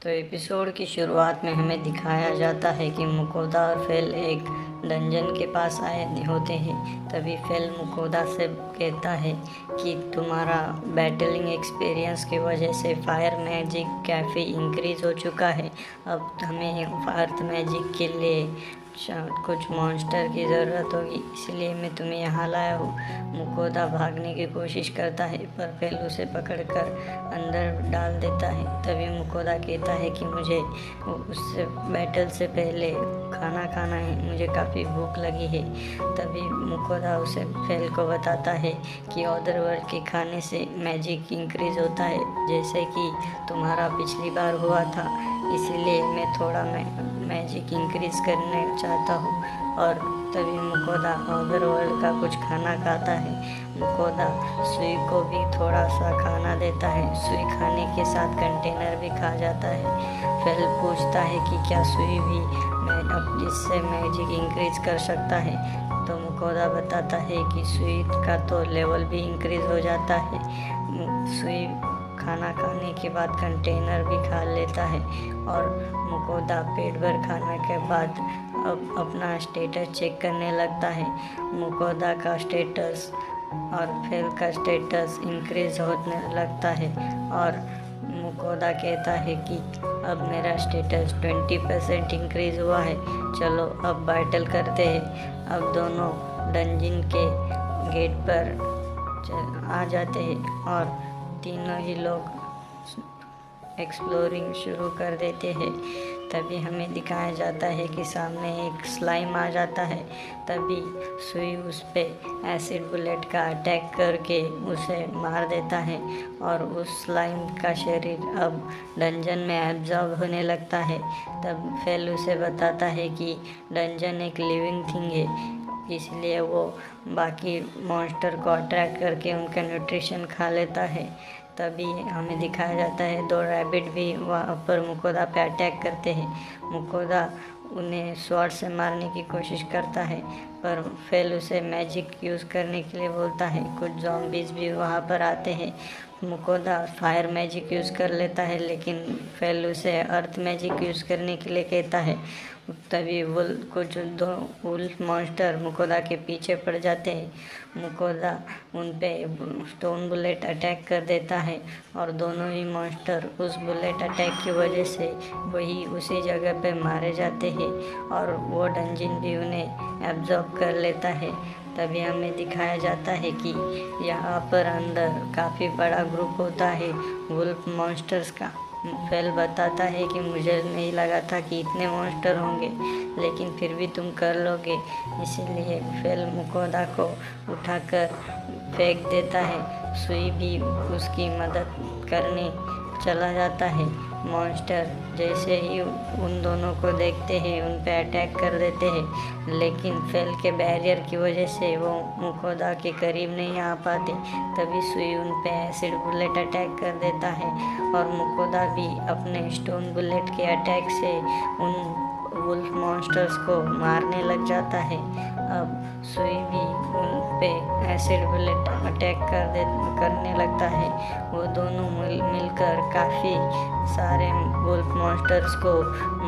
तो एपिसोड की शुरुआत में हमें दिखाया जाता है कि मुकोदा और फेल एक डंजन के पास आए होते हैं। तभी फेल मुकोदा से कहता है कि तुम्हारा बैटलिंग एक्सपीरियंस की वजह से फायर मैजिक काफ़ी इंक्रीज हो चुका है। अब हमें फायर मैजिक के लिए कुछ मॉन्स्टर की ज़रूरत होगी, इसलिए मैं तुम्हें यहाँ लाया हूँ। मुकोदा भागने की कोशिश करता है पर फेल उसे पकड़कर अंदर डाल देता है। तभी मुकोदा कहता है कि मुझे उससे बैटल से पहले खाना खाना है, मुझे काफ़ी भूख लगी है। तभी मुकोदा उसे फेल को बताता है कि अदर वर्ल्ड के खाने से मैजिक इंक्रीज होता है, जैसे कि तुम्हारा पिछली बार हुआ था। इसीलिए मैं थोड़ा मैजिक इंक्रीज करना चाहता हूँ। और तभी मुकोदा अदर वर्ल्ड का कुछ खाना खाता है। मुकोदा सुई को भी थोड़ा सा खाना देता है। सुई खाने के साथ कंटेनर भी खा जाता है। फेल पूछता है कि क्या सुई भी अब इससे मैजिक इंक्रीज कर सकता है। तो मुकोदा बताता है कि सुई का तो लेवल भी इंक्रीज हो जाता है। सुई खाना खाने के बाद कंटेनर भी खा लेता है और मुकोदा पेट भर खाने के बाद अब अपना स्टेटस चेक करने लगता है। मुकोदा का स्टेटस और फेल का स्टेटस इंक्रीज होने लगता है और मुकोदा कहता है कि अब मेरा स्टेटस 20% इंक्रीज हुआ है। चलो अब बैटल करते हैं। अब दोनों डंजिन के गेट पर आ जाते हैं और तीनों ही लोग एक्सप्लोरिंग शुरू कर देते हैं। तभी हमें दिखाया जाता है कि सामने एक स्लाइम आ जाता है। तभी सुई उस पर एसिड बुलेट का अटैक करके उसे मार देता है और उस स्लाइम का शरीर अब डंजन में एब्जॉर्ब होने लगता है। तब फेल उसे बताता है कि डंजन एक लिविंग थिंग है, इसलिए वो बाकी मॉन्स्टर को अट्रैक्ट करके उनका न्यूट्रिशन खा लेता है। तभी हमें दिखाया जाता है दो रैबिट भी वहाँ पर मुकोदा पे अटैक करते हैं। मुकोदा उन्हें स्वॉर्ड से मारने की कोशिश करता है पर फेल उसे मैजिक यूज़ करने के लिए बोलता है। कुछ ज़ॉम्बीज़ भी वहाँ पर आते हैं। मुकोदा फायर मैजिक यूज़ कर लेता है लेकिन फेल उसे अर्थ मैजिक यूज़ करने के लिए कहता है। तभी कुछ दो वुल्फ मॉन्स्टर मुकोदा के पीछे पड़ जाते हैं। मुकोदा उन पे स्टोन बुलेट अटैक कर देता है और दोनों ही मॉन्स्टर उस बुलेट अटैक की वजह से वही उसी जगह पे मारे जाते हैं और वो डंजिन भी उन्हें एब्जॉर्ब कर लेता है। तभी हमें दिखाया जाता है कि यहाँ पर अंदर काफ़ी बड़ा ग्रुप होता है वुल्फ मॉन्स्टर्स का। फेल बताता है कि मुझे नहीं लगा था कि इतने मॉन्स्टर होंगे, लेकिन फिर भी तुम कर लोगे। इसीलिए फेल मुकोदा को उठाकर फेंक देता है। सुई भी उसकी मदद करने चला जाता है। मॉन्स्टर जैसे ही उन दोनों को देखते हैं उन पे अटैक कर देते हैं, लेकिन फेल के बैरियर की वजह से वो मुकोदा के करीब नहीं आ पाते। तभी सुई उन पे एसिड बुलेट अटैक कर देता है और मुकोदा भी अपने स्टोन बुलेट के अटैक से उन वुल्फ मॉन्स्टर्स को मारने लग जाता है। अब सुई भी उन पे एसिड बुलेट अटैक करने लगता है। वो दोनों मिलकर काफ़ी सारे वुल्फ मॉन्स्टर्स को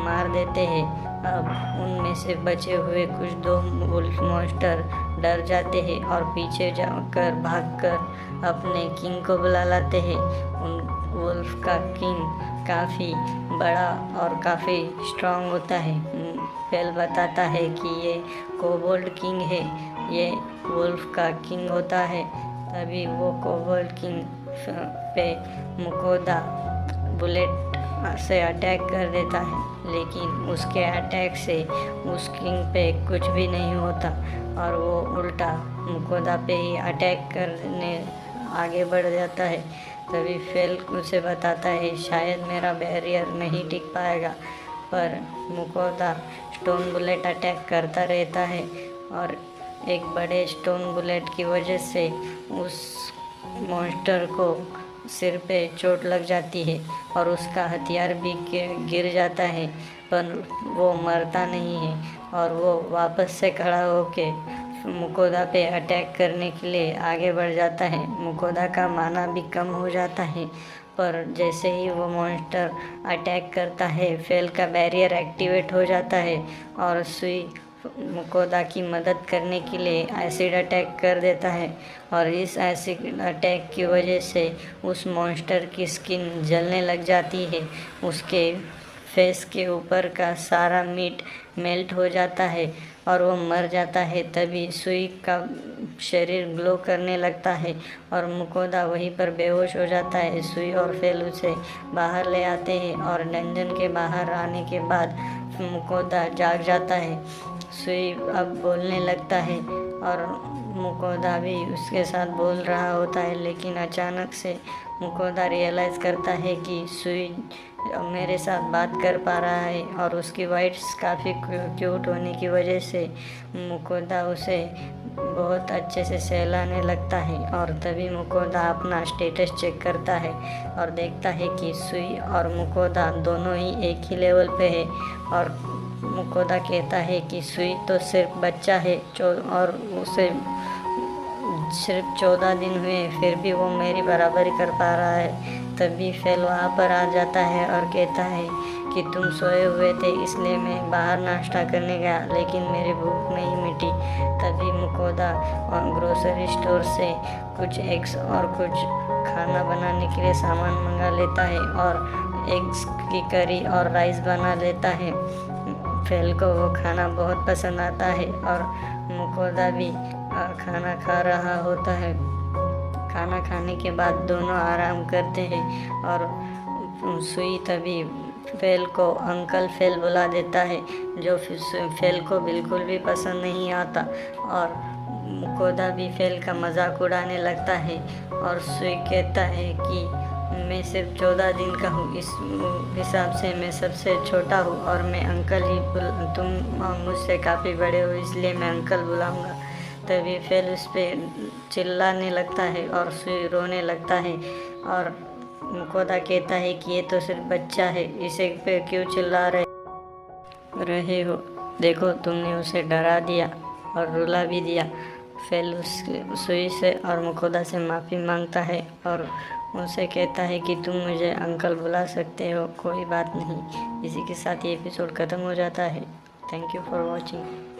मार देते हैं। अब उनमें से बचे हुए कुछ दो वुल्फ मॉन्स्टर डर जाते हैं और पीछे जाकर भागकर अपने किंग को बुला लाते हैं। उन वुल्फ का किंग काफ़ी बड़ा और काफ़ी स्ट्रांग होता है। फेल बताता है कि ये कोबोल्ड किंग है, ये वुल्फ का किंग होता है। तभी वो कोबोल्ड किंग पे मुकोदा बुलेट से अटैक कर देता है, लेकिन उसके अटैक से उस किंग पे कुछ भी नहीं होता और वो उल्टा मुकोदा पे ही अटैक करने आगे बढ़ जाता है। तभी फेल उसे बताता है शायद मेरा बैरियर नहीं टिक पाएगा, पर मुकोदा स्टोन बुलेट अटैक करता रहता है और एक बड़े स्टोन बुलेट की वजह से उस मॉन्स्टर को सिर पे चोट लग जाती है और उसका हथियार भी गिर जाता है, पर वो मरता नहीं है और वो वापस से खड़ा होके मुकोदा पे अटैक करने के लिए आगे बढ़ जाता है। मुकोदा का माना भी कम हो जाता है पर जैसे ही वो मॉन्स्टर अटैक करता है, फेल का बैरियर एक्टिवेट हो जाता है और सुई मुकोदा की मदद करने के लिए एसिड अटैक कर देता है। और इस एसिड अटैक की वजह से उस मॉन्स्टर की स्किन जलने लग जाती है, उसके फेस के ऊपर का सारा मीट मेल्ट हो जाता है और वो मर जाता है। तभी सुई का शरीर ग्लो करने लगता है और मुकोदा वहीं पर बेहोश हो जाता है। सुई और फेल उसे बाहर ले आते हैं और डंजन के बाहर आने के बाद मुकोदा जाग जाता है। सुई अब बोलने लगता है और मुकोदा भी उसके साथ बोल रहा होता है, लेकिन अचानक से मुकोदा रियलाइज़ करता है कि सुई मेरे साथ बात कर पा रहा है और उसकी वाइट्स काफ़ी क्यूट होने की वजह से मुकोदा उसे बहुत अच्छे से सहलाने लगता है। और तभी मुकोदा अपना स्टेटस चेक करता है और देखता है कि सुई और मुकोदा दोनों ही एक ही लेवल पे है। और मुकोदा कहता है कि सुई तो सिर्फ बच्चा है और उसे सिर्फ 14 दिन हुए, फिर भी वो मेरी बराबरी कर पा रहा है। तभी फेल वहाँ पर आ जाता है और कहता है कि तुम सोए हुए थे इसलिए मैं बाहर नाश्ता करने गया, लेकिन मेरी भूख नहीं मिटी। तभी मुकोदा ग्रोसरी स्टोर से कुछ एग्स और कुछ खाना बनाने के लिए सामान मंगा लेता है और एग्स की करी और राइस बना लेता है। फेल को वो खाना बहुत पसंद आता है और मुकोदा भी खाना खा रहा होता है। खाना खाने के बाद दोनों आराम करते हैं और सुई तभी फेल को अंकल फेल बुला देता है, जो फेल को बिल्कुल भी पसंद नहीं आता। और मुकोदा भी फेल का मजाक उड़ाने लगता है और सुई कहता है कि मैं सिर्फ 14 दिन का हूँ, इस हिसाब से मैं सबसे छोटा हूँ और मैं अंकल ही तुम मुझसे काफ़ी बड़े हो इसलिए मैं अंकल बुलाऊँगा। तभी फेल उस पर चिल्लाने लगता है और सुई रोने लगता है और मुकोदा कहता है कि ये तो सिर्फ बच्चा है, इसे पे क्यों चिल्ला रहे हो, देखो तुमने उसे डरा दिया और रुला भी दिया। फेल सुई से और मुकोदा से माफ़ी मांगता है और उनसे कहता है कि तुम मुझे अंकल बुला सकते हो, कोई बात नहीं। इसी के साथ ये एपिसोड ख़त्म हो जाता है। Thank you for watching.